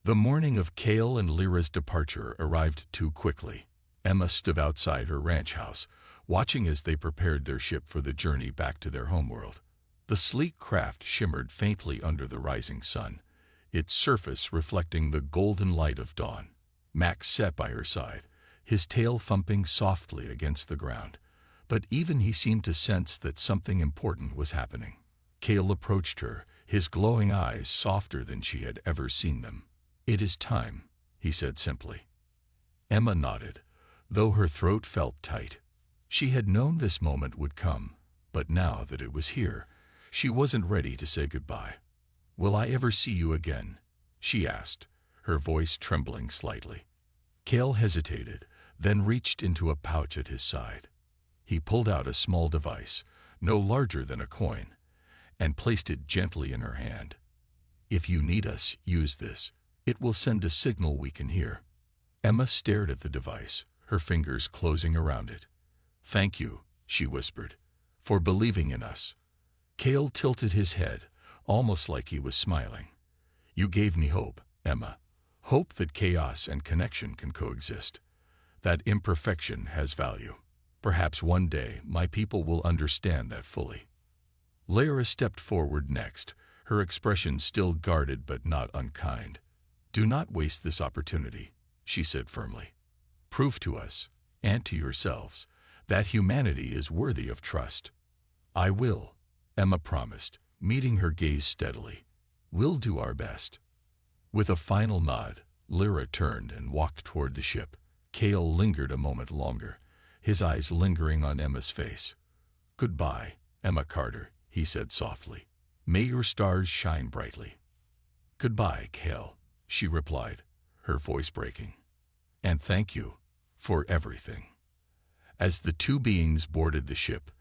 The morning of Cale and Lyra's departure arrived too quickly. Emma stood outside her ranch house, watching as they prepared their ship for the journey back to their homeworld. The sleek craft shimmered faintly under the rising sun, its surface reflecting the golden light of dawn. Max sat by her side, his tail thumping softly against the ground, but even he seemed to sense that something important was happening. Cale approached her, his glowing eyes softer than she had ever seen them. "It is time," he said simply. Emma nodded, though her throat felt tight. She had known this moment would come, but now that it was here, she wasn't ready to say goodbye. "Will I ever see you again?" she asked, her voice trembling slightly. Cale hesitated, then reached into a pouch at his side. He pulled out a small device, no larger than a coin, and placed it gently in her hand. "If you need us, use this. It will send a signal we can hear." Emma stared at the device, her fingers closing around it. "Thank you," she whispered, "for believing in us." Cale tilted his head, almost like he was smiling. "You gave me hope, Emma. Hope that chaos and connection can coexist. That imperfection has value. Perhaps one day my people will understand that fully." Lyra stepped forward next, her expression still guarded but not unkind. "Do not waste this opportunity," she said firmly. "Prove to us, and to yourselves, that humanity is worthy of trust." "I will," Emma promised, meeting her gaze steadily. "We'll do our best." With a final nod, Lyra turned and walked toward the ship. Cale lingered a moment longer, his eyes lingering on Emma's face. "Goodbye, Emma Carter," he said softly. "May your stars shine brightly." "Goodbye, Cale," she replied, her voice breaking. "And thank you for everything." As the two beings boarded the ship,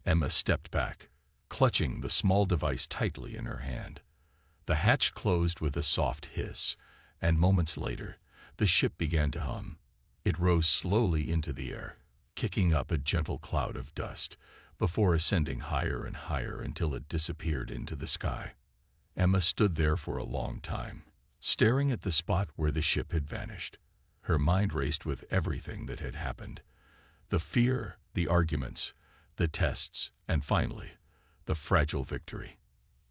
Emma stepped back, clutching the small device tightly in her hand. The hatch closed with a soft hiss, and moments later, the ship began to hum. It rose slowly into the air, kicking up a gentle cloud of dust, before ascending higher and higher until it disappeared into the sky. Emma stood there for a long time, staring at the spot where the ship had vanished. Her mind raced with everything that had happened. The fear, the arguments, the tests, and finally, the fragile victory.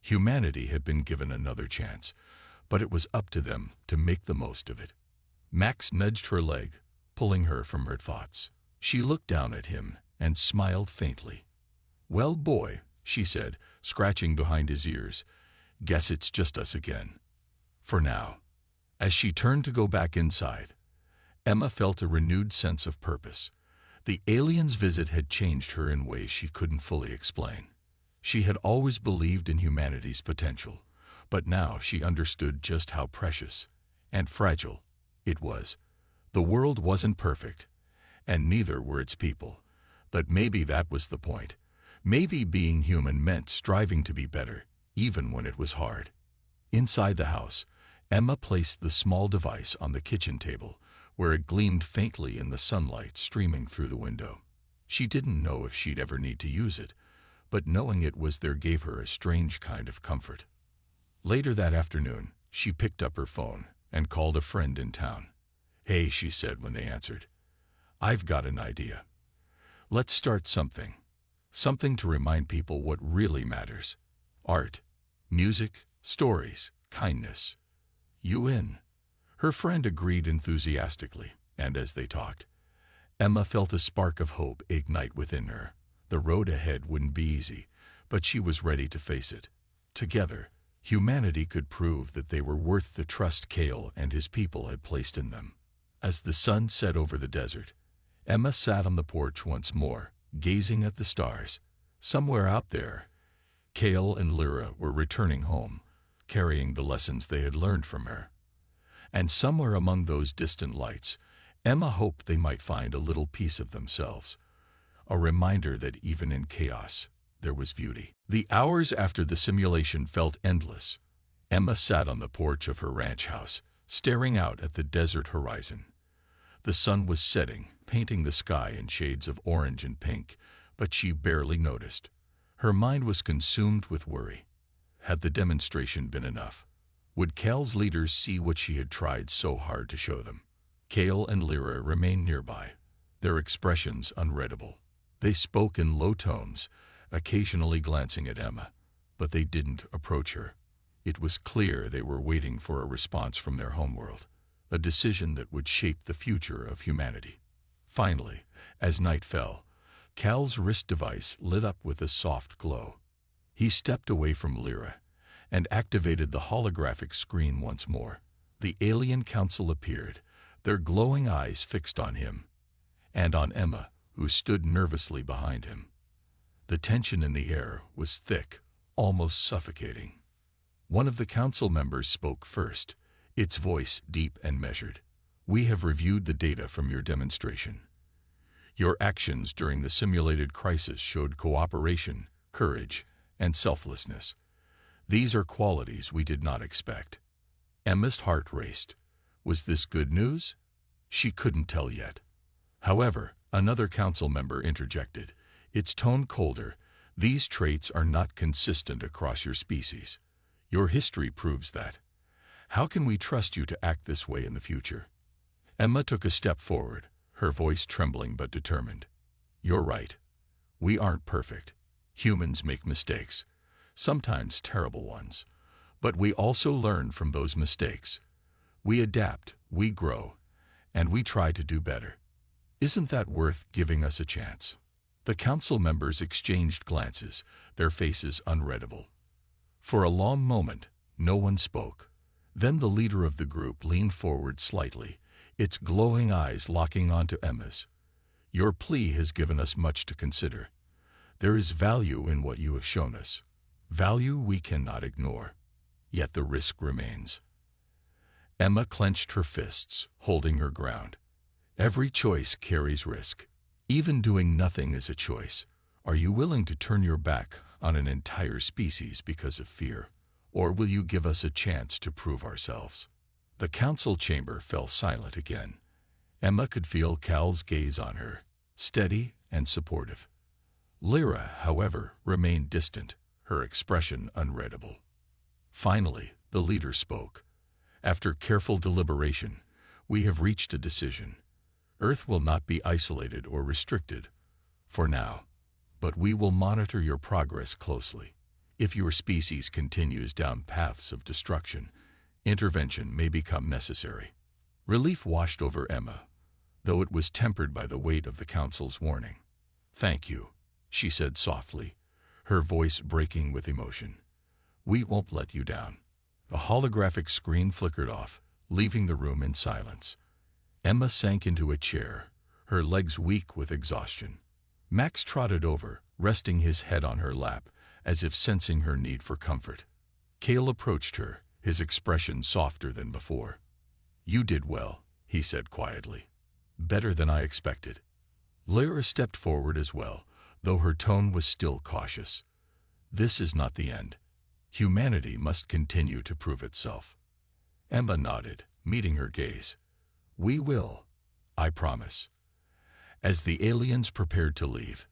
Humanity had been given another chance, but it was up to them to make the most of it. Max nudged her leg, pulling her from her thoughts. She looked down at him and smiled faintly. "Well, boy," she said, scratching behind his ears, "guess it's just us again. For now." As she turned to go back inside, Emma felt a renewed sense of purpose. The alien's visit had changed her in ways she couldn't fully explain. She had always believed in humanity's potential, but now she understood just how precious and fragile it was. The world wasn't perfect, and neither were its people, but maybe that was the point. Maybe being human meant striving to be better, even when it was hard. Inside the house, Emma placed the small device on the kitchen table, where it gleamed faintly in the sunlight streaming through the window. She didn't know if she'd ever need to use it, but knowing it was there gave her a strange kind of comfort. Later that afternoon, she picked up her phone and called a friend in town. "Hey," she said when they answered. "I've got an idea. Let's start something. Something to remind people what really matters. Art, music, stories, kindness. You in?" Her friend agreed enthusiastically, and as they talked, Emma felt a spark of hope ignite within her. The road ahead wouldn't be easy, but she was ready to face it. Together, humanity could prove that they were worth the trust Cale and his people had placed in them. As the sun set over the desert, Emma sat on the porch once more, gazing at the stars. Somewhere out there, Cale and Lyra were returning home, carrying the lessons they had learned from her. And somewhere among those distant lights, Emma hoped they might find a little piece of themselves, a reminder that even in chaos, there was beauty. The hours after the simulation felt endless. Emma sat on the porch of her ranch house, staring out at the desert horizon. The sun was setting, painting the sky in shades of orange and pink, but she barely noticed. Her mind was consumed with worry. Had the demonstration been enough? Would Cal's leaders see what she had tried so hard to show them? Cal and Lyra remained nearby, their expressions unreadable. They spoke in low tones, occasionally glancing at Emma, but they didn't approach her. It was clear they were waiting for a response from their homeworld, a decision that would shape the future of humanity. Finally, as night fell, Cal's wrist device lit up with a soft glow. He stepped away from Lyra and activated the holographic screen once more. The alien council appeared, their glowing eyes fixed on him, and on Emma, who stood nervously behind him. The tension in the air was thick, almost suffocating. One of the council members spoke first, its voice deep and measured. "We have reviewed the data from your demonstration. Your actions during the simulated crisis showed cooperation, courage, and selflessness. These are qualities we did not expect." Emma's heart raced. Was this good news? She couldn't tell yet. However, another council member interjected, its tone colder. "These traits are not consistent across your species. Your history proves that. How can we trust you to act this way in the future?" Emma took a step forward, her voice trembling but determined. "You're right. We aren't perfect. Humans make mistakes, sometimes terrible ones. But we also learn from those mistakes. We adapt, we grow, and we try to do better. Isn't that worth giving us a chance?" The council members exchanged glances, their faces unreadable. For a long moment, no one spoke. Then the leader of the group leaned forward slightly, its glowing eyes locking onto Emma's. "Your plea has given us much to consider. There is value in what you have shown us, value we cannot ignore. Yet the risk remains." Emma clenched her fists, holding her ground. "Every choice carries risk. Even doing nothing is a choice. Are you willing to turn your back on an entire species because of fear? Or will you give us a chance to prove ourselves?" The council chamber fell silent again. Emma could feel Cal's gaze on her, steady and supportive. Lyra, however, remained distant, her expression unreadable. Finally, the leader spoke. "After careful deliberation, we have reached a decision. Earth will not be isolated or restricted, for now, but we will monitor your progress closely. If your species continues down paths of destruction, intervention may become necessary." Relief washed over Emma, though it was tempered by the weight of the council's warning. "Thank you," she said softly, her voice breaking with emotion. "We won't let you down." The holographic screen flickered off, leaving the room in silence. Emma sank into a chair, her legs weak with exhaustion. Max trotted over, resting his head on her lap, as if sensing her need for comfort. Cal approached her, his expression softer than before. "You did well," he said quietly. "Better than I expected." Lyra stepped forward as well, though her tone was still cautious. "This is not the end. Humanity must continue to prove itself." Emma nodded, meeting her gaze. "We will, I promise." As the aliens prepared to leave,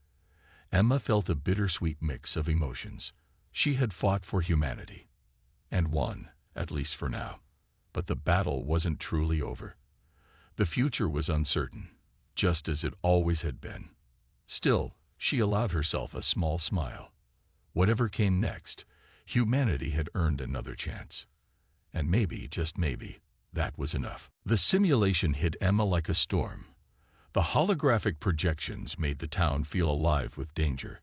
Emma felt a bittersweet mix of emotions. She had fought for humanity, and won, at least for now. But the battle wasn't truly over. The future was uncertain, just as it always had been. Still, she allowed herself a small smile. Whatever came next, humanity had earned another chance. And maybe, just maybe, that was enough. The simulation hit Emma like a storm. The holographic projections made the town feel alive with danger.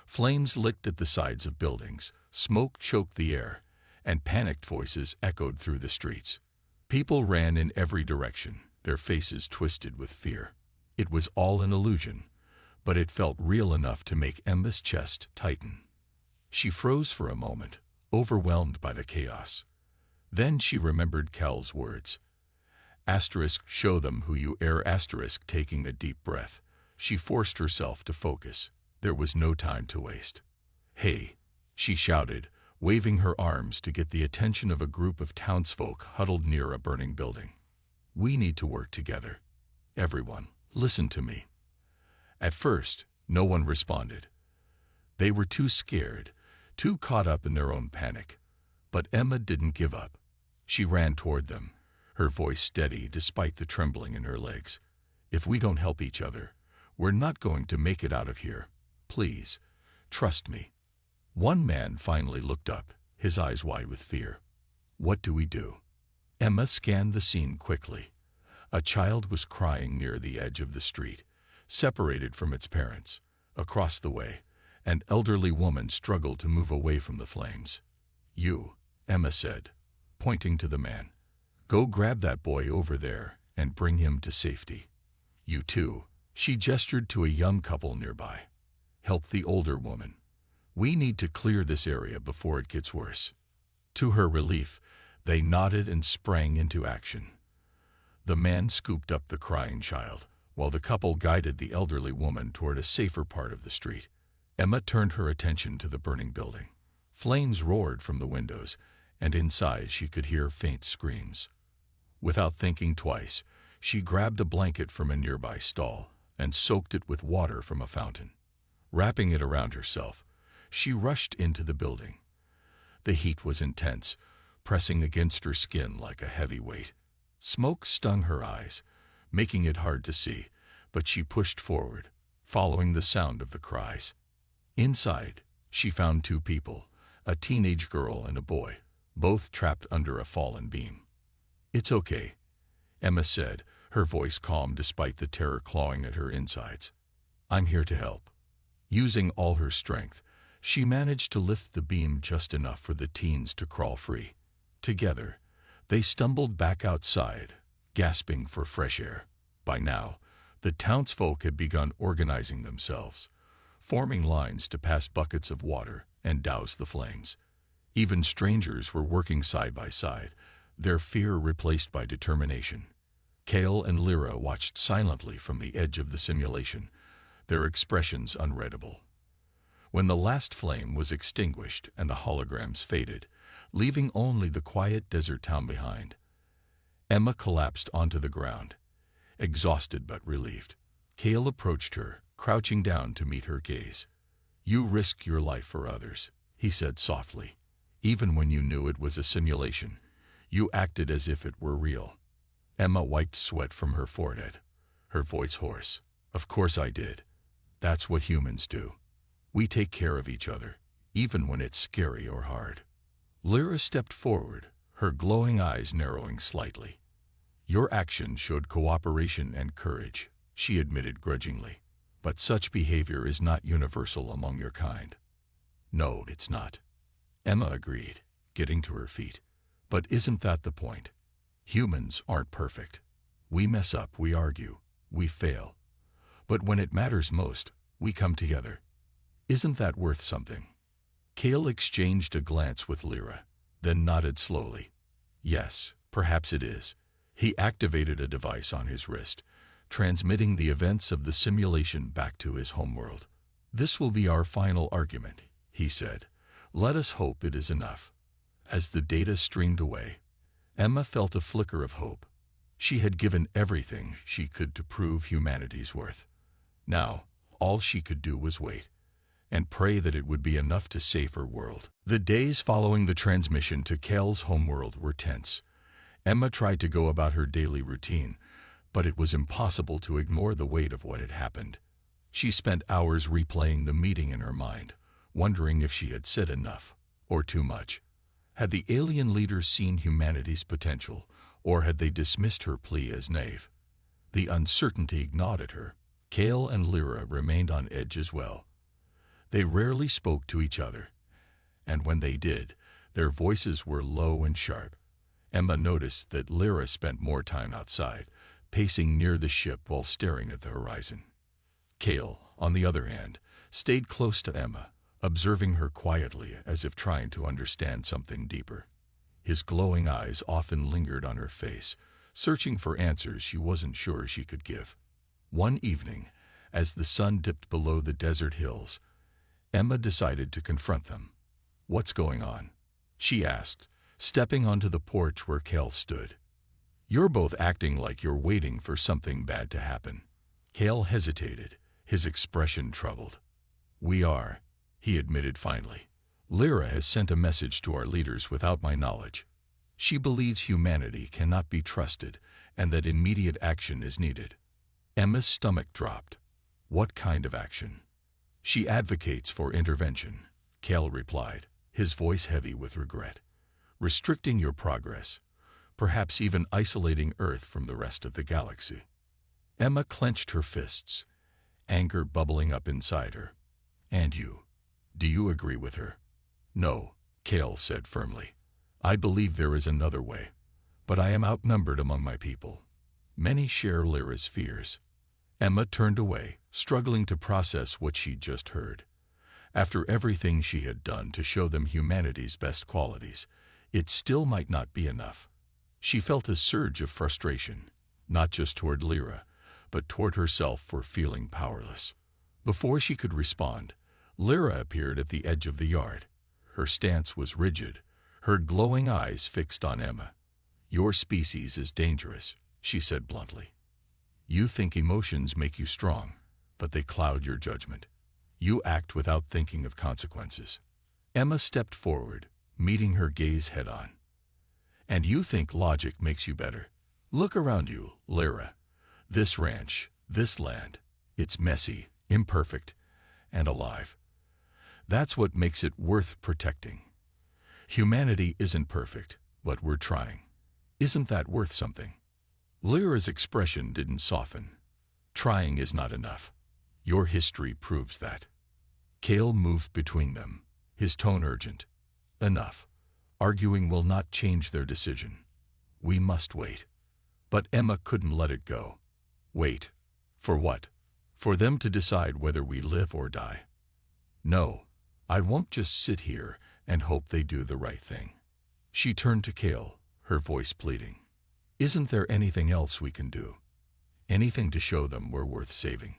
Flames licked at the sides of buildings, smoke choked the air, and panicked voices echoed through the streets. People ran in every direction, their faces twisted with fear. It was all an illusion, but it felt real enough to make Emma's chest tighten. She froze for a moment, overwhelmed by the chaos. Then she remembered Cal's words. Show them who you are. Taking a deep breath, she forced herself to focus. There was no time to waste. "Hey," she shouted, waving her arms to get the attention of a group of townsfolk huddled near a burning building. "We need to work together. Everyone, listen to me." At first, no one responded. They were too scared, too caught up in their own panic. But Emma didn't give up. She ran toward them, her voice steady despite the trembling in her legs. "If we don't help each other, we're not going to make it out of here. Please, trust me." One man finally looked up, his eyes wide with fear. "What do we do?" Emma scanned the scene quickly. A child was crying near the edge of the street, separated from its parents. Across the way, an elderly woman struggled to move away from the flames. "You," Emma said, pointing to the man. "Go grab that boy over there and bring him to safety. You too," she gestured to a young couple nearby. "Help the older woman. We need to clear this area before it gets worse." To her relief, they nodded and sprang into action. The man scooped up the crying child, while the couple guided the elderly woman toward a safer part of the street. Emma turned her attention to the burning building. Flames roared from the windows, and inside she could hear faint screams. Without thinking twice, she grabbed a blanket from a nearby stall and soaked it with water from a fountain. Wrapping it around herself, she rushed into the building. The heat was intense, pressing against her skin like a heavy weight. Smoke stung her eyes, making it hard to see, but she pushed forward, following the sound of the cries. Inside, she found two people, a teenage girl and a boy, both trapped under a fallen beam. "It's okay," Emma said, her voice calm despite the terror clawing at her insides. "I'm here to help." Using all her strength, she managed to lift the beam just enough for the teens to crawl free. Together, they stumbled back outside, gasping for fresh air. By now, the townsfolk had begun organizing themselves, forming lines to pass buckets of water and douse the flames. Even strangers were working side by side, their fear replaced by determination. Kale and Lyra watched silently from the edge of the simulation, their expressions unreadable. When the last flame was extinguished and the holograms faded, leaving only the quiet desert town behind, Emma collapsed onto the ground, exhausted but relieved. Kale approached her, crouching down to meet her gaze. "You risked your life for others," he said softly. "Even when you knew it was a simulation, you acted as if it were real." Emma wiped sweat from her forehead, her voice hoarse. "Of course I did. That's what humans do. We take care of each other, even when it's scary or hard." Lyra stepped forward, her glowing eyes narrowing slightly. "Your action showed cooperation and courage," she admitted grudgingly. "But such behavior is not universal among your kind." "No, it's not," Emma agreed, getting to her feet. "But isn't that the point? Humans aren't perfect. We mess up, we argue, we fail. But when it matters most, we come together. Isn't that worth something?" Kale exchanged a glance with Lyra, then nodded slowly. "Yes, perhaps it is." He activated a device on his wrist, transmitting the events of the simulation back to his homeworld. "This will be our final argument," he said. "Let us hope it is enough." As the data streamed away, Emma felt a flicker of hope. She had given everything she could to prove humanity's worth. Now, all she could do was wait, and pray that it would be enough to save her world. The days following the transmission to Kale's homeworld were tense. Emma tried to go about her daily routine, but it was impossible to ignore the weight of what had happened. She spent hours replaying the meeting in her mind, wondering if she had said enough, or too much. Had the alien leaders seen humanity's potential, or had they dismissed her plea as naive? The uncertainty gnawed at her. Kale and Lyra remained on edge as well. They rarely spoke to each other, and when they did, their voices were low and sharp. Emma noticed that Lyra spent more time outside, pacing near the ship while staring at the horizon. Kale, on the other hand, stayed close to Emma, observing her quietly as if trying to understand something deeper. His glowing eyes often lingered on her face, searching for answers she wasn't sure she could give. One evening, as the sun dipped below the desert hills, Emma decided to confront them. "What's going on?" she asked, stepping onto the porch where Kale stood. "You're both acting like you're waiting for something bad to happen." Kale hesitated, his expression troubled. "We are," he admitted finally. "Lyra has sent a message to our leaders without my knowledge." She believes humanity cannot be trusted and that immediate action is needed. Emma's stomach dropped. What kind of action? She advocates for intervention, Cale replied, his voice heavy with regret. Restricting your progress, perhaps even isolating Earth from the rest of the galaxy. Emma clenched her fists, anger bubbling up inside her. And you? Do you agree with her? No, Cale said firmly. I believe there is another way, but I am outnumbered among my people. Many share Lyra's fears. Emma turned away, struggling to process what she'd just heard. After everything she had done to show them humanity's best qualities, it still might not be enough. She felt a surge of frustration, not just toward Lyra, but toward herself for feeling powerless. Before she could respond, Lyra appeared at the edge of the yard. Her stance was rigid, her glowing eyes fixed on Emma. Your species is dangerous, she said bluntly. You think emotions make you strong, but they cloud your judgment. You act without thinking of consequences. Emma stepped forward, meeting her gaze head-on. And you think logic makes you better. Look around you, Lyra. This ranch, this land, it's messy, imperfect, and alive. That's what makes it worth protecting. Humanity isn't perfect, but we're trying. Isn't that worth something? Lyra's expression didn't soften. Trying is not enough. Your history proves that. Cale moved between them, his tone urgent. Enough. Arguing will not change their decision. We must wait. But Emma couldn't let it go. Wait. For what? For them to decide whether we live or die. No, I won't just sit here and hope they do the right thing. She turned to Cale, her voice pleading. Isn't there anything else we can do? Anything to show them we're worth saving?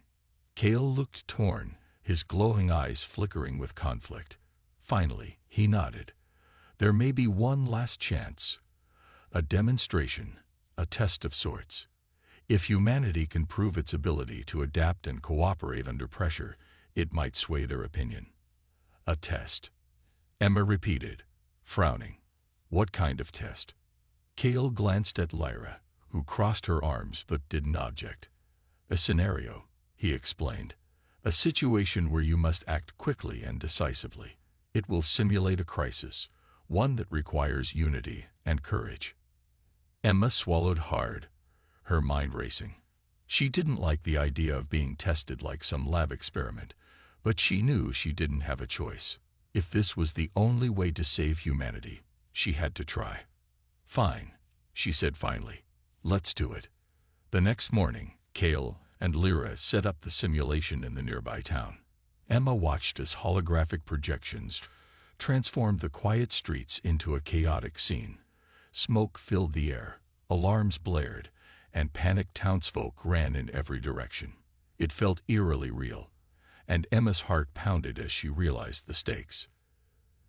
Cale looked torn, his glowing eyes flickering with conflict. Finally, he nodded. There may be one last chance. A demonstration, a test of sorts. If humanity can prove its ability to adapt and cooperate under pressure, it might sway their opinion. A test. Emma repeated, frowning. What kind of test? Cale glanced at Lyra, who crossed her arms but didn't object. A scenario, he explained. A situation where you must act quickly and decisively. It will simulate a crisis, one that requires unity and courage. Emma swallowed hard, her mind racing. She didn't like the idea of being tested like some lab experiment, but she knew she didn't have a choice. If this was the only way to save humanity, she had to try. Fine, she said finally. Let's do it. The next morning, Cale and Lyra set up the simulation in the nearby town. Emma watched as holographic projections transformed the quiet streets into a chaotic scene. Smoke filled the air, alarms blared, and panicked townsfolk ran in every direction. It felt eerily real, and Emma's heart pounded as she realized the stakes.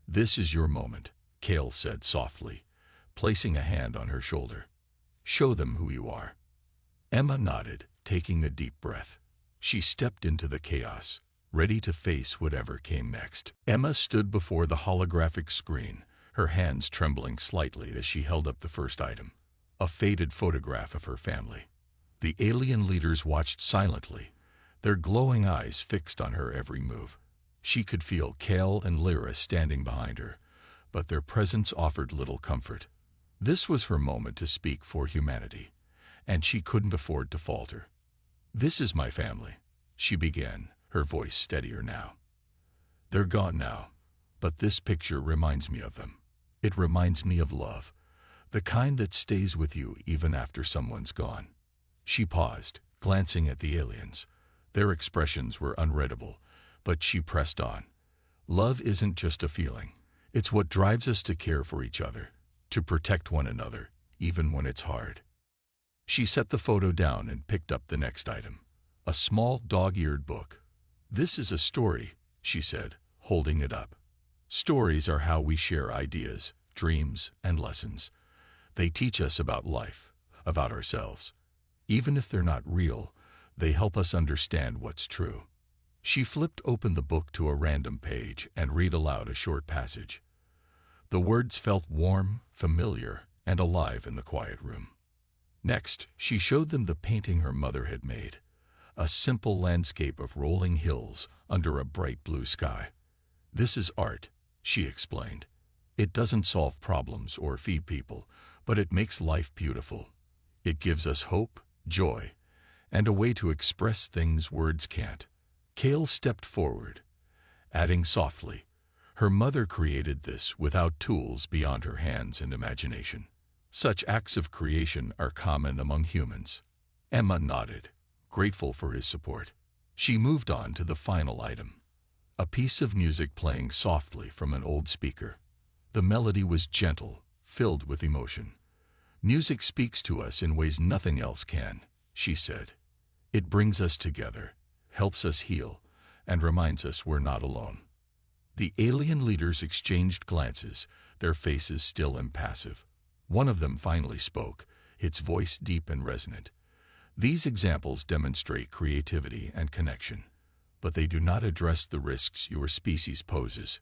This is your moment, Cale said softly, placing a hand on her shoulder. Show them who you are. Emma nodded, taking a deep breath. She stepped into the chaos, ready to face whatever came next. Emma stood before the holographic screen, her hands trembling slightly as she held up the first item, a faded photograph of her family. The alien leaders watched silently, their glowing eyes fixed on her every move. She could feel Cale and Lyra standing behind her, but their presence offered little comfort. This was her moment to speak for humanity, and she couldn't afford to falter. This is my family, she began, her voice steadier now. They're gone now, but this picture reminds me of them. It reminds me of love, the kind that stays with you even after someone's gone. She paused, glancing at the aliens. Their expressions were unreadable, but she pressed on. Love isn't just a feeling. It's what drives us to care for each other, to protect one another, even when it's hard. She set the photo down and picked up the next item, a small dog-eared book. This is a story, she said, holding it up. Stories are how we share ideas, dreams, and lessons. They teach us about life, about ourselves. Even if they're not real, they help us understand what's true. She flipped open the book to a random page and read aloud a short passage. The words felt warm, familiar, and alive in the quiet room. Next, she showed them the painting her mother had made, a simple landscape of rolling hills under a bright blue sky. "This is art," she explained. "It doesn't solve problems or feed people, but it makes life beautiful. It gives us hope, joy, and a way to express things words can't." Kale stepped forward, adding softly, "Her mother created this without tools beyond her hands and imagination. Such acts of creation are common among humans." Emma nodded, grateful for his support. She moved on to the final item, a piece of music playing softly from an old speaker. The melody was gentle, filled with emotion. "Music speaks to us in ways nothing else can," she said. "It brings us together, helps us heal, and reminds us we're not alone." The alien leaders exchanged glances, their faces still impassive. One of them finally spoke, its voice deep and resonant. "These examples demonstrate creativity and connection, but they do not address the risks your species poses."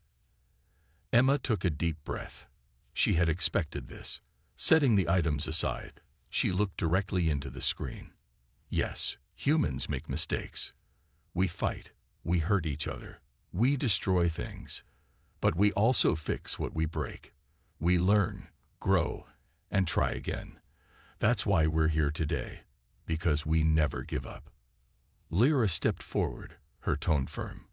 Emma took a deep breath. She had expected this. Setting the items aside, she looked directly into the screen. "Yes, humans make mistakes. We fight, we hurt each other, we destroy things. But we also fix what we break. We learn, grow, and try again. That's why we're here today, because we never give up." Lyra stepped forward, her tone firm.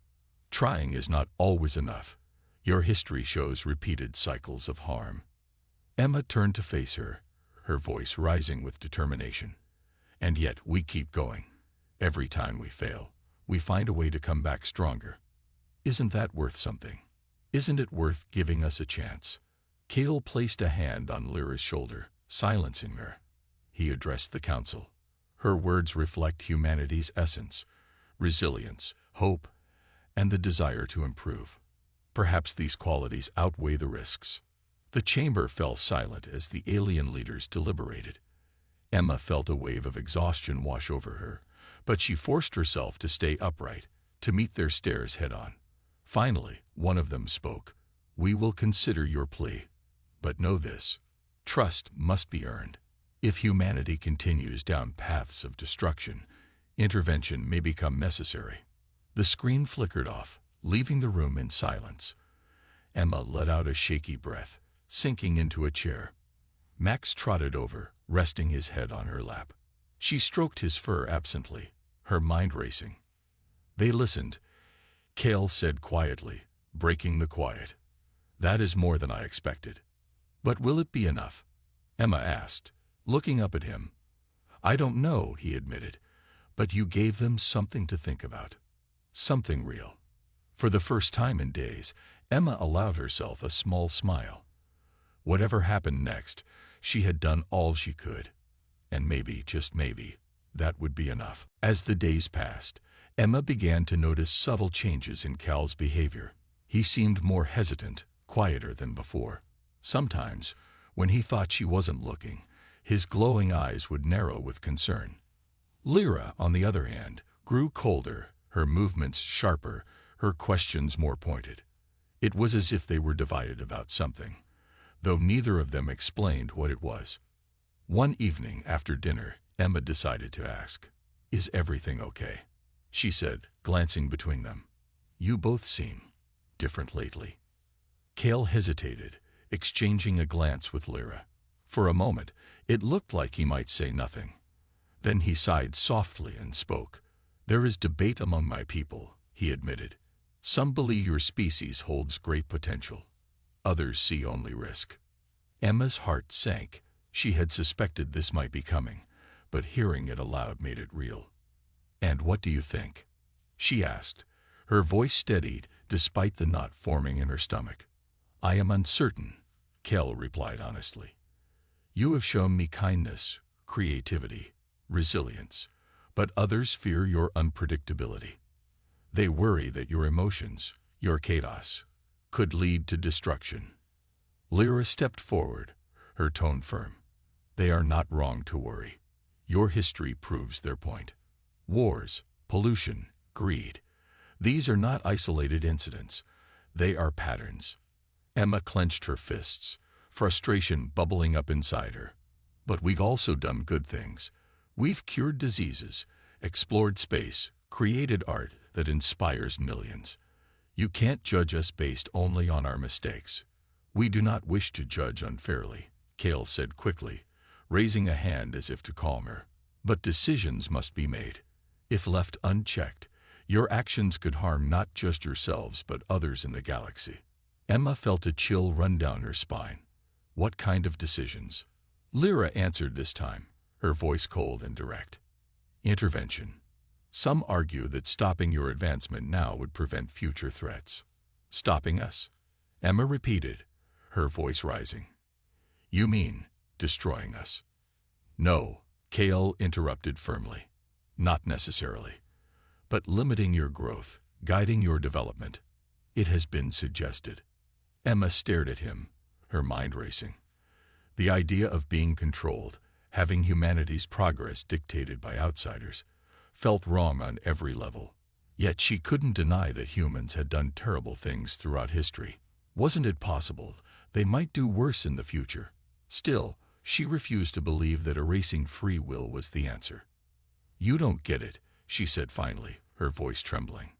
"Trying is not always enough. Your history shows repeated cycles of harm." Emma turned to face her, her voice rising with determination. "And yet we keep going. Every time we fail, we find a way to come back stronger. Isn't that worth something? Isn't it worth giving us a chance?" Kale placed a hand on Lyra's shoulder, silencing her. He addressed the council. Her words reflect humanity's essence: resilience, hope, and the desire to improve. Perhaps these qualities outweigh the risks. The chamber fell silent as the alien leaders deliberated. Emma felt a wave of exhaustion wash over her, but she forced herself to stay upright, to meet their stares head-on. Finally, one of them spoke. "We will consider your plea. But know this: trust must be earned. If humanity continues down paths of destruction, intervention may become necessary." The screen flickered off, leaving the room in silence. Emma let out a shaky breath, sinking into a chair. Max trotted over, resting his head on her lap. She stroked his fur absently, her mind racing. They listened. Kale said quietly, breaking the quiet, "That is more than I expected." "But will it be enough?" Emma asked, looking up at him. "I don't know," he admitted, "but you gave them something to think about. Something real." For the first time in days, Emma allowed herself a small smile. Whatever happened next, she had done all she could. And maybe, just maybe, that would be enough. As the days passed, Emma began to notice subtle changes in Cal's behavior. He seemed more hesitant, quieter than before. Sometimes, when he thought she wasn't looking, his glowing eyes would narrow with concern. Lyra, on the other hand, grew colder, her movements sharper, her questions more pointed. It was as if they were divided about something, though neither of them explained what it was. One evening after dinner, Emma decided to ask, "Is everything okay?" She said, glancing between them. "You both seem different lately." Kale hesitated, exchanging a glance with Lyra. For a moment, it looked like he might say nothing. Then he sighed softly and spoke. "There is debate among my people," he admitted. "Some believe your species holds great potential. Others see only risk." Emma's heart sank. She had suspected this might be coming, but hearing it aloud made it real. "And what do you think?" she asked. Her voice steadied, despite the knot forming in her stomach. "I am uncertain," Kale replied honestly. "You have shown me kindness, creativity, resilience, but others fear your unpredictability. They worry that your emotions, your chaos, could lead to destruction." Lyra stepped forward, her tone firm. "They are not wrong to worry. Your history proves their point. Wars, pollution, greed. These are not isolated incidents. They are patterns." Emma clenched her fists, frustration bubbling up inside her. But we've also done good things. We've cured diseases, explored space, created art that inspires millions. You can't judge us based only on our mistakes. We do not wish to judge unfairly, Cale said quickly, raising a hand as if to calm her. But decisions must be made. If left unchecked, your actions could harm not just yourselves but others in the galaxy. Emma felt a chill run down her spine. What kind of decisions? Lyra answered this time, her voice cold and direct. Intervention. Some argue that stopping your advancement now would prevent future threats. Stopping us? Emma repeated, her voice rising. You mean destroying us? No, Cale interrupted firmly. Not necessarily. But limiting your growth, guiding your development. It has been suggested. Emma stared at him, her mind racing. The idea of being controlled, having humanity's progress dictated by outsiders, felt wrong on every level. Yet she couldn't deny that humans had done terrible things throughout history. Wasn't it possible they might do worse in the future? Still, she refused to believe that erasing free will was the answer. You don't get it, she said finally, her voice trembling.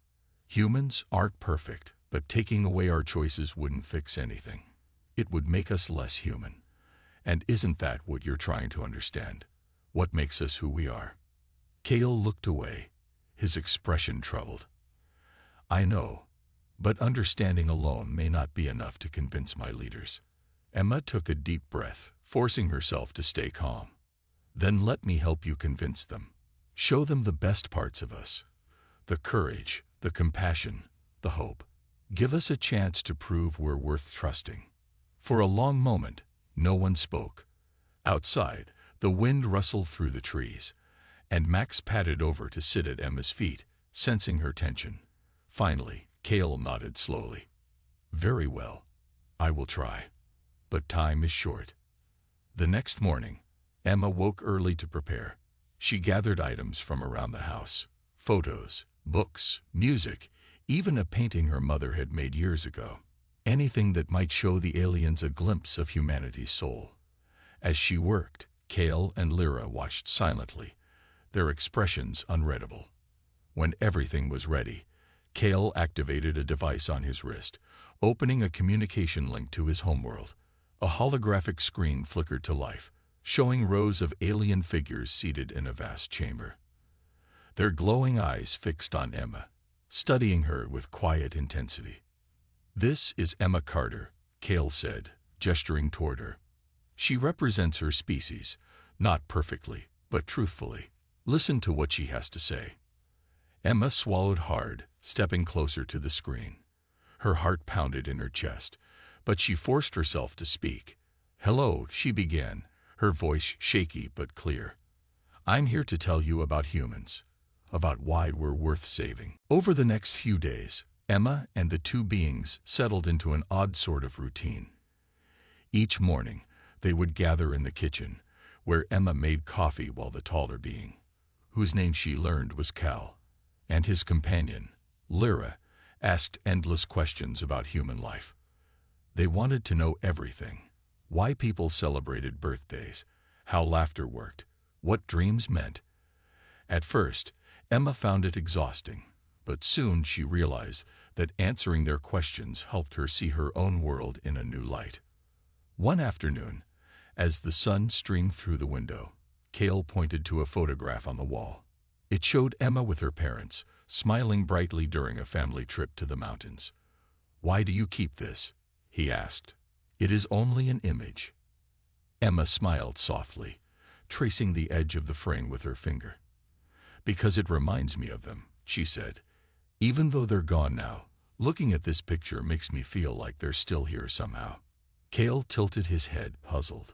Humans aren't perfect, but taking away our choices wouldn't fix anything. It would make us less human. And isn't that what you're trying to understand? What makes us who we are? Cale looked away, his expression troubled. I know, but understanding alone may not be enough to convince my leaders. Emma took a deep breath, forcing herself to stay calm. Then let me help you convince them. Show them the best parts of us. The courage, the compassion, the hope. Give us a chance to prove we're worth trusting. For a long moment, no one spoke. Outside, the wind rustled through the trees, and Max padded over to sit at Emma's feet, sensing her tension. Finally, Cale nodded slowly. Very well. I will try. But time is short. The next morning, Emma woke early to prepare. She gathered items from around the house. Photos, books, music, even a painting her mother had made years ago. Anything that might show the aliens a glimpse of humanity's soul. As she worked, Cale and Lyra watched silently, their expressions unreadable. When everything was ready, Cale activated a device on his wrist, opening a communication link to his homeworld. A holographic screen flickered to life, showing rows of alien figures seated in a vast chamber. Their glowing eyes fixed on Emma, studying her with quiet intensity. This is Emma Carter, Cale said, gesturing toward her. She represents her species, not perfectly, but truthfully. Listen to what she has to say. Emma swallowed hard, stepping closer to the screen. Her heart pounded in her chest, but she forced herself to speak. Hello, she began, her voice shaky but clear. I'm here to tell you about humans, about why we're worth saving. Over the next few days, Emma and the two beings settled into an odd sort of routine. Each morning, they would gather in the kitchen, where Emma made coffee while the taller being, whose name she learned was Cal, and his companion, Lyra, asked endless questions about human life. They wanted to know everything: why people celebrated birthdays, how laughter worked, what dreams meant. At first, Emma found it exhausting, but soon she realized that answering their questions helped her see her own world in a new light. One afternoon, as the sun streamed through the window, Cale pointed to a photograph on the wall. It showed Emma with her parents, smiling brightly during a family trip to the mountains. Why do you keep this? He asked. It is only an image. Emma smiled softly, tracing the edge of the frame with her finger. Because it reminds me of them, she said. Even though they're gone now, looking at this picture makes me feel like they're still here somehow. Cale tilted his head, puzzled.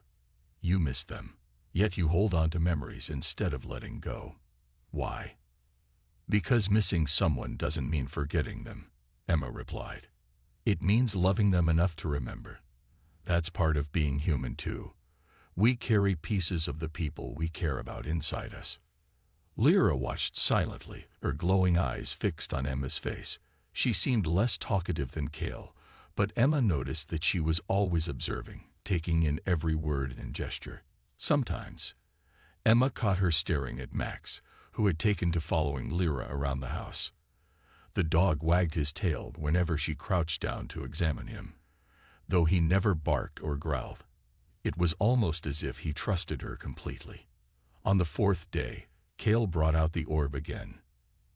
You miss them, yet you hold on to memories instead of letting go. Why? Because missing someone doesn't mean forgetting them, Emma replied. It means loving them enough to remember. That's part of being human too. We carry pieces of the people we care about inside us. Lyra watched silently, her glowing eyes fixed on Emma's face. She seemed less talkative than Cale, but Emma noticed that she was always observing, taking in every word and gesture. Sometimes, Emma caught her staring at Max, who had taken to following Lyra around the house. The dog wagged his tail whenever she crouched down to examine him, though he never barked or growled. It was almost as if he trusted her completely. On the fourth day, Cale brought out the orb again.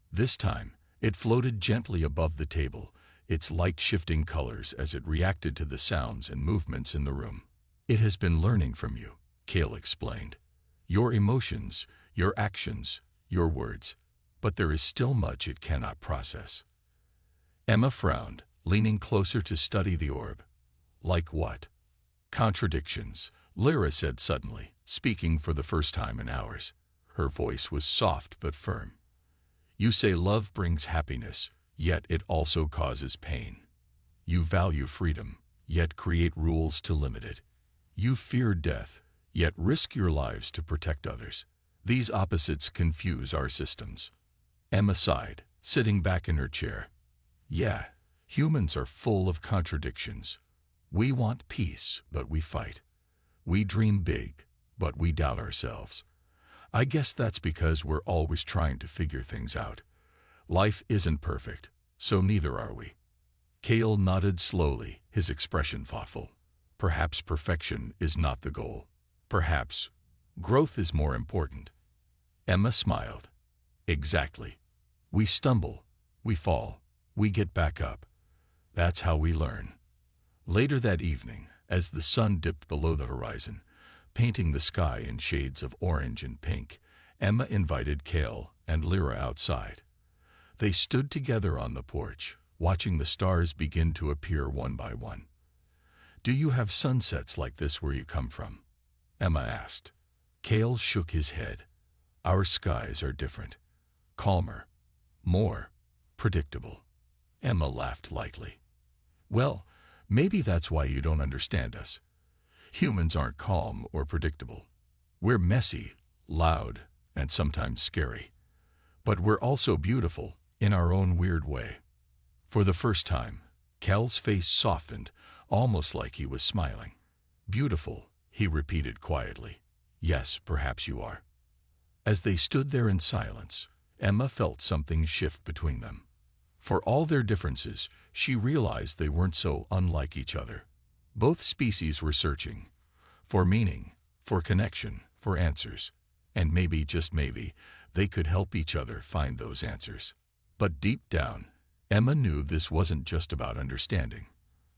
This time, it floated gently above the table, its light shifting colors as it reacted to the sounds and movements in the room. "It has been learning from you," Cale explained. "Your emotions, your actions, your words. But there is still much it cannot process." Emma frowned, leaning closer to study the orb. "Like what?" "Contradictions," Lyra said suddenly, speaking for the first time in hours. Her voice was soft but firm. "You say love brings happiness, yet it also causes pain. You value freedom, yet create rules to limit it. You fear death, yet risk your lives to protect others. These opposites confuse our systems." Emma sighed, sitting back in her chair. "Yeah, humans are full of contradictions. We want peace, but we fight. We dream big, but we doubt ourselves. I guess that's because we're always trying to figure things out. Life isn't perfect, so neither are we." Cale nodded slowly, his expression thoughtful. "Perhaps perfection is not the goal. Perhaps growth is more important." Emma smiled. "Exactly. We stumble, we fall, we get back up. That's how we learn." Later that evening, as the sun dipped below the horizon, painting the sky in shades of orange and pink, Emma invited Cale and Lyra outside. They stood together on the porch, watching the stars begin to appear one by one. "Do you have sunsets like this where you come from?" Emma asked. Cale shook his head. "Our skies are different. Calmer. More predictable." Emma laughed lightly. "Well, maybe that's why you don't understand us. Humans aren't calm or predictable. We're messy, loud, and sometimes scary. But we're also beautiful, in our own weird way." For the first time, Cale's face softened, almost like he was smiling. "Beautiful," he repeated quietly. "Yes, perhaps you are." As they stood there in silence, Emma felt something shift between them. For all their differences, she realized they weren't so unlike each other. Both species were searching for meaning, for connection, for answers. And maybe, just maybe, they could help each other find those answers. But deep down, Emma knew this wasn't just about understanding.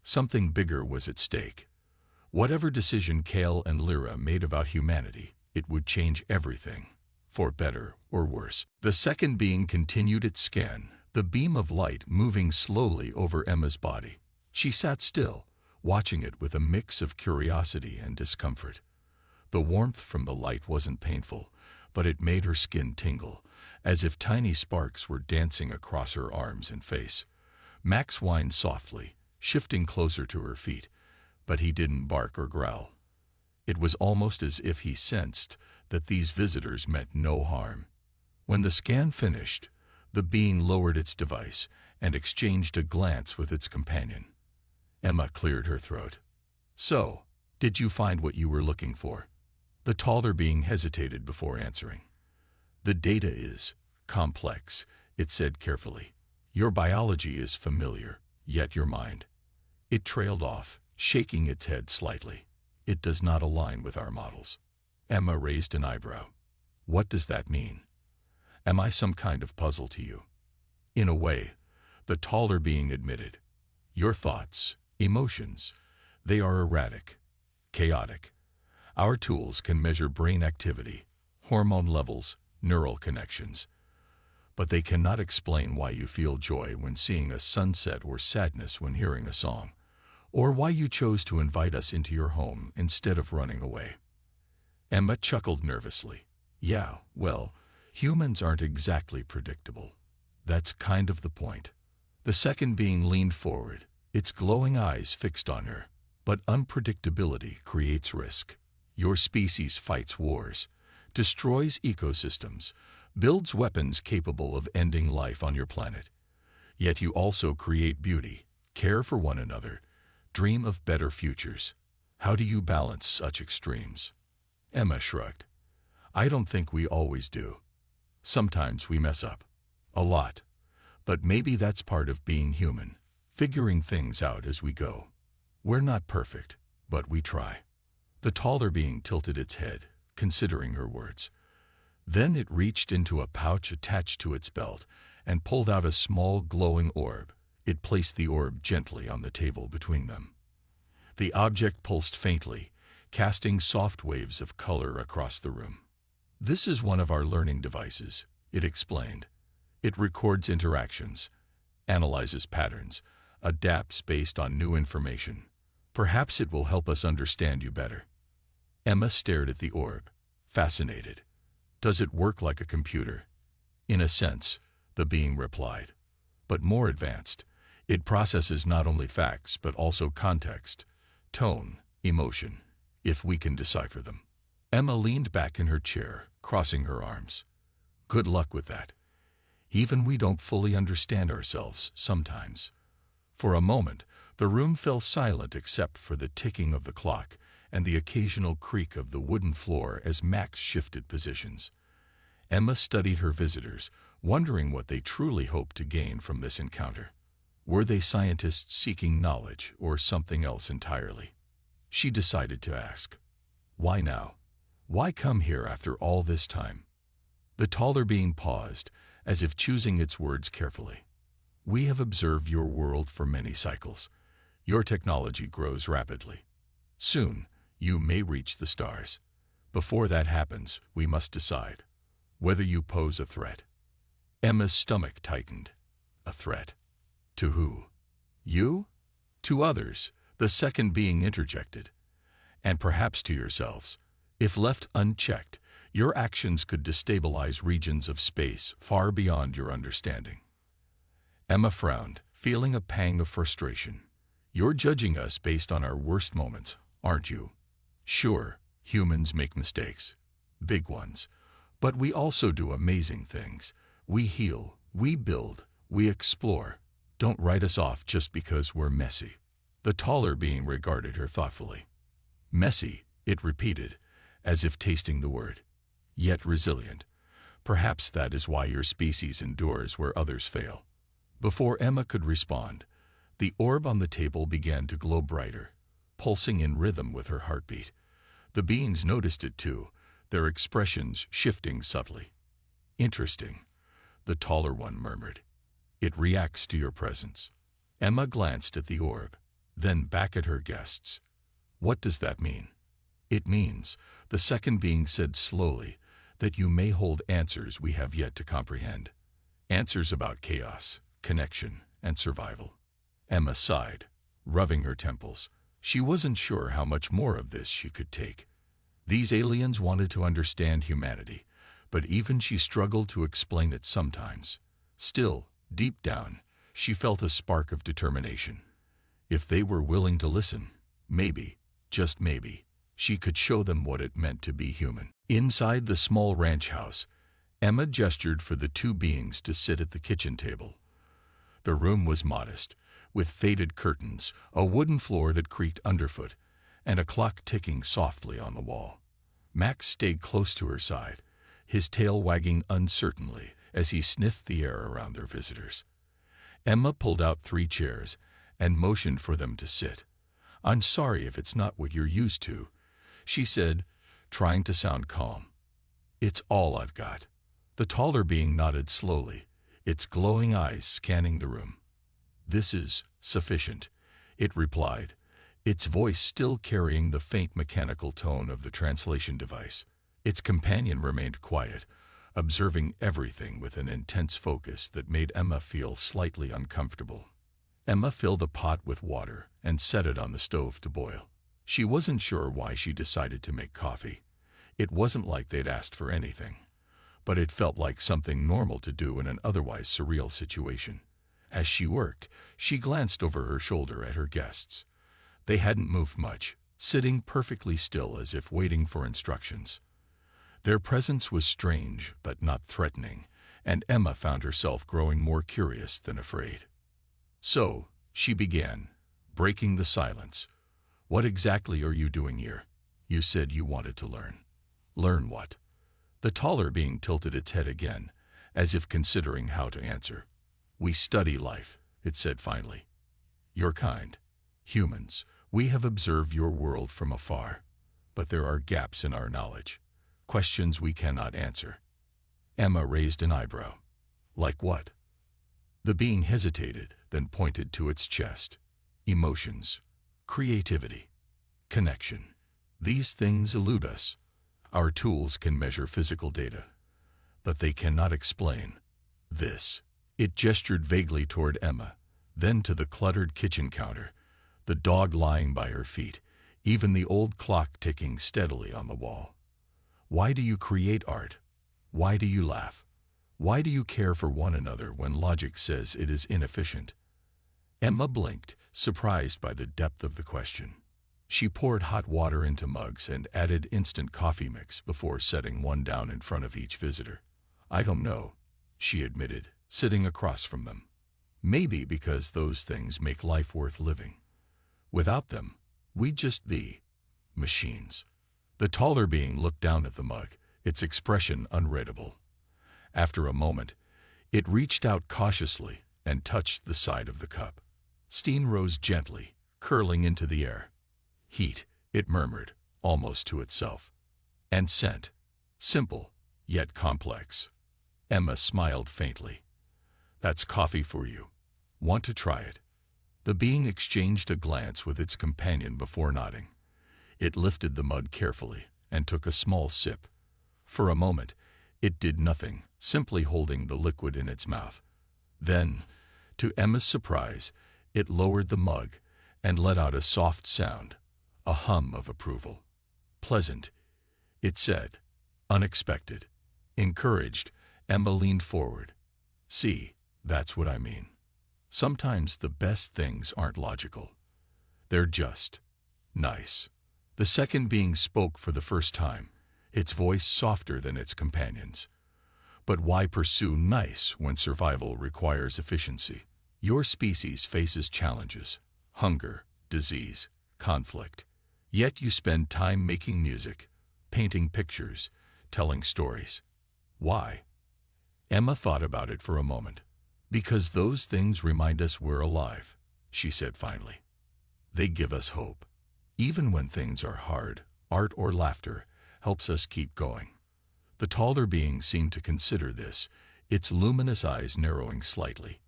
Something bigger was at stake. Whatever decision Cale and Lyra made about humanity, it would change everything, for better or worse. The second being continued its scan, the beam of light moving slowly over Emma's body. She sat still, watching it with a mix of curiosity and discomfort. The warmth from the light wasn't painful, but it made her skin tingle, as if tiny sparks were dancing across her arms and face. Max whined softly, shifting closer to her feet, but he didn't bark or growl. It was almost as if he sensed that these visitors meant no harm. When the scan finished, the being lowered its device and exchanged a glance with its companion. Emma cleared her throat. "So, did you find what you were looking for?" The taller being hesitated before answering. "The data is complex," it said carefully. "Your biology is familiar, yet your mind." It trailed off, shaking its head slightly. "It does not align with our models." Emma raised an eyebrow. "What does that mean? Am I some kind of puzzle to you?" "In a way," the taller being admitted. "Your thoughts, emotions, they are erratic, chaotic. Our tools can measure brain activity, hormone levels, neural connections. But they cannot explain why you feel joy when seeing a sunset or sadness when hearing a song, or why you chose to invite us into your home instead of running away." Emma chuckled nervously. "Yeah, well, humans aren't exactly predictable. That's kind of the point." The second being leaned forward, its glowing eyes fixed on her. "But unpredictability creates risk. Your species fights wars, destroys ecosystems, builds weapons capable of ending life on your planet. Yet you also create beauty, care for one another, dream of better futures. How do you balance such extremes? Emma shrugged. I don't think we always do. Sometimes we mess up. A lot. But maybe that's part of being human, figuring things out as we go. We're not perfect, but we try. The taller being tilted its head, considering her words. Then it reached into a pouch attached to its belt and pulled out a small glowing orb. It placed the orb gently on the table between them. The object pulsed faintly, casting soft waves of color across the room. This is one of our learning devices, it explained. It records interactions, analyzes patterns, adapts based on new information. Perhaps it will help us understand you better. Emma stared at the orb, fascinated. Does it work like a computer? In a sense, the being replied. But more advanced. It processes not only facts but also context, tone, emotion, if we can decipher them. Emma leaned back in her chair, crossing her arms. Good luck with that. Even we don't fully understand ourselves sometimes. For a moment, the room fell silent except for the ticking of the clock and the occasional creak of the wooden floor as Max shifted positions. Emma studied her visitors, wondering what they truly hoped to gain from this encounter. Were they scientists seeking knowledge or something else entirely? She decided to ask. Why now? Why come here after all this time? The taller being paused, as if choosing its words carefully. We have observed your world for many cycles. Your technology grows rapidly. Soon, you may reach the stars. Before that happens, we must decide whether you pose a threat. Emma's stomach tightened. A threat? To who? You? To others, the second being interjected. And perhaps to yourselves. If left unchecked, your actions could destabilize regions of space far beyond your understanding. Emma frowned, feeling a pang of frustration. You're judging us based on our worst moments, aren't you? Sure, humans make mistakes. Big ones. But we also do amazing things. We heal, we build, we explore. Don't write us off just because we're messy. The taller being regarded her thoughtfully. Messy, it repeated, as if tasting the word. Yet resilient. Perhaps that is why your species endures where others fail. Before Emma could respond, the orb on the table began to glow brighter, pulsing in rhythm with her heartbeat. The beings noticed it too, their expressions shifting subtly. Interesting, the taller one murmured. It reacts to your presence. Emma glanced at the orb, then back at her guests. What does that mean? It means, the second being said slowly, that you may hold answers we have yet to comprehend. Answers about chaos, connection, and survival. Emma sighed, rubbing her temples. She wasn't sure how much more of this she could take. These aliens wanted to understand humanity, but even she struggled to explain it sometimes. Still, deep down, she felt a spark of determination. If they were willing to listen, maybe, just maybe, she could show them what it meant to be human. Inside the small ranch house, Emma gestured for the two beings to sit at the kitchen table. The room was modest, with faded curtains, a wooden floor that creaked underfoot, and a clock ticking softly on the wall. Max stayed close to her side, his tail wagging uncertainly as he sniffed the air around their visitors. Emma pulled out 3 chairs and motioned for them to sit. I'm sorry if it's not what you're used to, she said, trying to sound calm. It's all I've got. The taller being nodded slowly, its glowing eyes scanning the room. This is sufficient, it replied, its voice still carrying the faint mechanical tone of the translation device. Its companion remained quiet, observing everything with an intense focus that made Emma feel slightly uncomfortable. Emma filled a pot with water and set it on the stove to boil. She wasn't sure why she decided to make coffee. It wasn't like they'd asked for anything, but it felt like something normal to do in an otherwise surreal situation. As she worked, she glanced over her shoulder at her guests. They hadn't moved much, sitting perfectly still as if waiting for instructions. Their presence was strange but not threatening, and Emma found herself growing more curious than afraid. So, she began, breaking the silence. What exactly are you doing here? You said you wanted to learn. Learn what? The taller being tilted its head again, as if considering how to answer. We study life, it said finally. Your kind, humans, we have observed your world from afar. But there are gaps in our knowledge, questions we cannot answer. Emma raised an eyebrow. Like what? The being hesitated, then pointed to its chest. Emotions, creativity, connection. These things elude us. Our tools can measure physical data, but they cannot explain this. It gestured vaguely toward Emma, then to the cluttered kitchen counter, the dog lying by her feet, even the old clock ticking steadily on the wall. Why do you create art? Why do you laugh? Why do you care for one another when logic says it is inefficient? Emma blinked, surprised by the depth of the question. She poured hot water into mugs and added instant coffee mix before setting one down in front of each visitor. I don't know, she admitted, sitting across from them. Maybe because those things make life worth living. Without them, we'd just be machines. The taller being looked down at the mug, its expression unreadable. After a moment, it reached out cautiously and touched the side of the cup. Steam rose gently, curling into the air. Heat, it murmured, almost to itself. And scent. Simple, yet complex. Emma smiled faintly. That's coffee for you. Want to try it? The being exchanged a glance with its companion before nodding. It lifted the mug carefully and took a small sip. For a moment, it did nothing, simply holding the liquid in its mouth. Then, to Emma's surprise, it lowered the mug and let out a soft sound, a hum of approval. Pleasant, it said. Unexpected. Encouraged, Emma leaned forward. See, that's what I mean. Sometimes the best things aren't logical. They're just nice. The second being spoke for the first time, its voice softer than its companions. But why pursue nice when survival requires efficiency? Your species faces challenges, hunger, disease, conflict. Yet you spend time making music, painting pictures, telling stories. Why? Emma thought about it for a moment. Because those things remind us we're alive, she said finally. They give us hope. Even when things are hard, art or laughter helps us keep going. The taller being seemed to consider this, its luminous eyes narrowing slightly.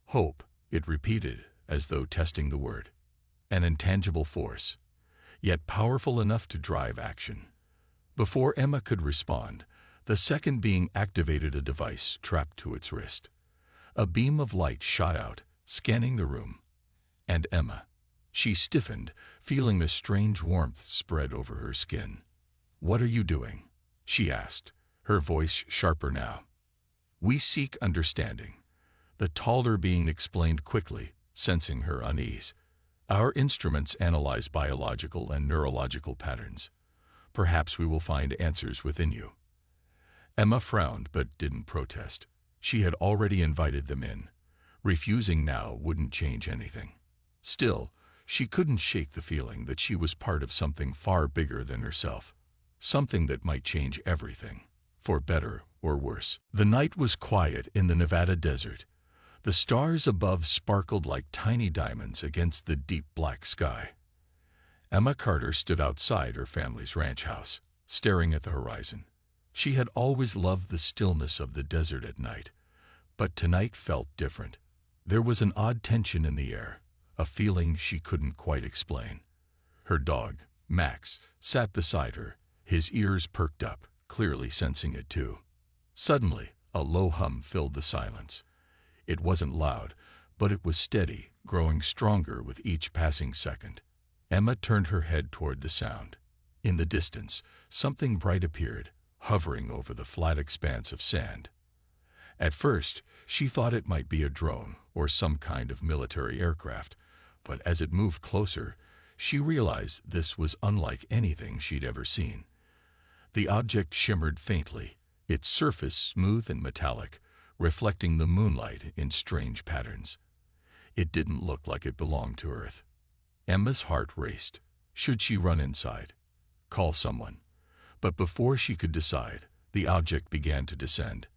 Hope, it repeated, as though testing the word. An intangible force, yet powerful enough to drive action. Before Emma could respond, the second being activated a device strapped to its wrist. A beam of light shot out, scanning the room. And Emma. She stiffened, feeling a strange warmth spread over her skin. What are you doing? She asked, her voice sharper now. We seek understanding. The taller being explained quickly, sensing her unease. Our instruments analyze biological and neurological patterns. Perhaps we will find answers within you. Emma frowned but didn't protest. She had already invited them in. Refusing now wouldn't change anything. Still, she couldn't shake the feeling that she was part of something far bigger than herself. Something that might change everything, for better or worse. The night was quiet in the Nevada desert. The stars above sparkled like tiny diamonds against the deep black sky. Emma Carter stood outside her family's ranch house, staring at the horizon. She had always loved the stillness of the desert at night, but tonight felt different. There was an odd tension in the air, a feeling she couldn't quite explain. Her dog, Max, sat beside her, his ears perked up, clearly sensing it too. Suddenly, a low hum filled the silence. It wasn't loud, but it was steady, growing stronger with each passing second. Emma turned her head toward the sound. In the distance, something bright appeared, hovering over the flat expanse of sand. At first, she thought it might be a drone or some kind of military aircraft, but as it moved closer, she realized this was unlike anything she'd ever seen. The object shimmered faintly, its surface smooth and metallic, reflecting the moonlight in strange patterns. It didn't look like it belonged to Earth. Emma's heart raced. Should she run inside? Call someone? But before she could decide, the object began to descend.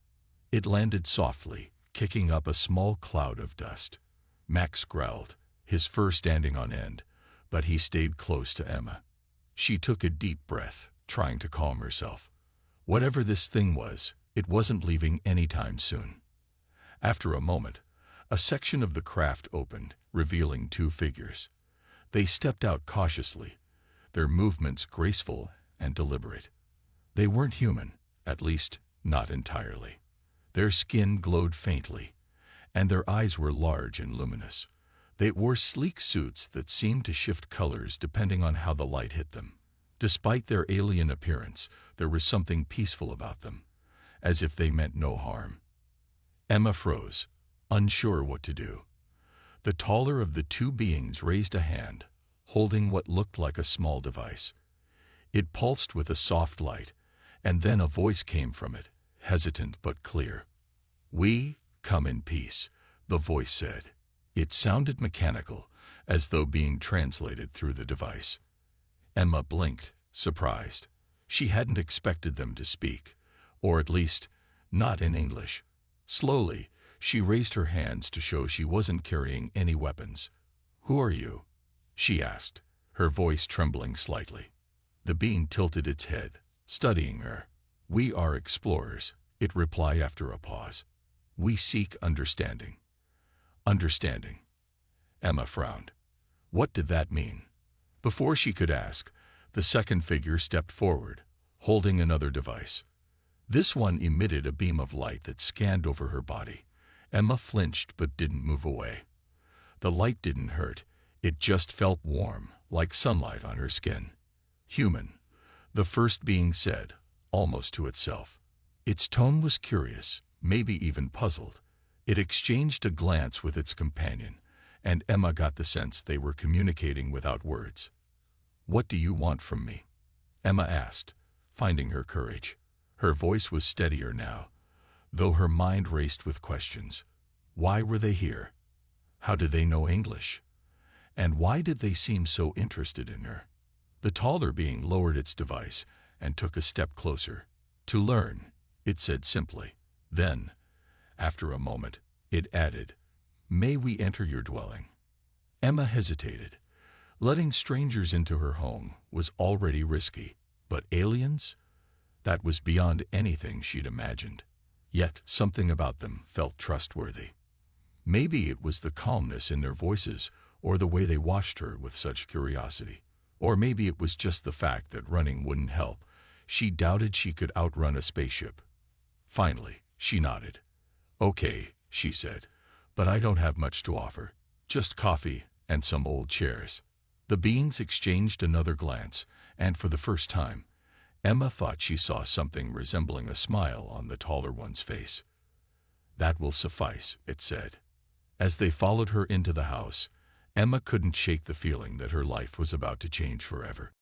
It landed softly, kicking up a small cloud of dust. Max growled, his fur standing on end, but he stayed close to Emma. She took a deep breath, trying to calm herself. Whatever this thing was, it wasn't leaving anytime soon. After a moment, a section of the craft opened, revealing two figures. They stepped out cautiously, their movements graceful and deliberate. They weren't human, at least not entirely. Their skin glowed faintly, and their eyes were large and luminous. They wore sleek suits that seemed to shift colors depending on how the light hit them. Despite their alien appearance, there was something peaceful about them, as if they meant no harm. Emma froze, unsure what to do. The taller of the two beings raised a hand, holding what looked like a small device. It pulsed with a soft light, and then a voice came from it, hesitant but clear. "We come in peace," the voice said. It sounded mechanical, as though being translated through the device. Emma blinked, surprised. She hadn't expected them to speak, or at least, not in English. Slowly, she raised her hands to show she wasn't carrying any weapons. "Who are you?" she asked, her voice trembling slightly. The being tilted its head, studying her. "We are explorers," it replied after a pause. "We seek understanding." Understanding. Emma frowned. What did that mean? Before she could ask, the second figure stepped forward, holding another device. This one emitted a beam of light that scanned over her body. Emma flinched but didn't move away. The light didn't hurt, it just felt warm, like sunlight on her skin. "Human," the first being said, almost to itself. Its tone was curious, maybe even puzzled. It exchanged a glance with its companion, and Emma got the sense they were communicating without words. "What do you want from me?" Emma asked, finding her courage. Her voice was steadier now, though her mind raced with questions. Why were they here? How did they know English? And why did they seem so interested in her? The taller being lowered its device and took a step closer. "To learn," it said simply. Then, after a moment, it added, "May we enter your dwelling?" Emma hesitated. Letting strangers into her home was already risky, but aliens? That was beyond anything she'd imagined. Yet something about them felt trustworthy. Maybe it was the calmness in their voices or the way they watched her with such curiosity. Or maybe it was just the fact that running wouldn't help. She doubted she could outrun a spaceship. Finally, she nodded. "Okay," she said, "but I don't have much to offer. Just coffee and some old chairs." The beings exchanged another glance, and for the first time, Emma thought she saw something resembling a smile on the taller one's face. "That will suffice," it said. As they followed her into the house, Emma couldn't shake the feeling that her life was about to change forever.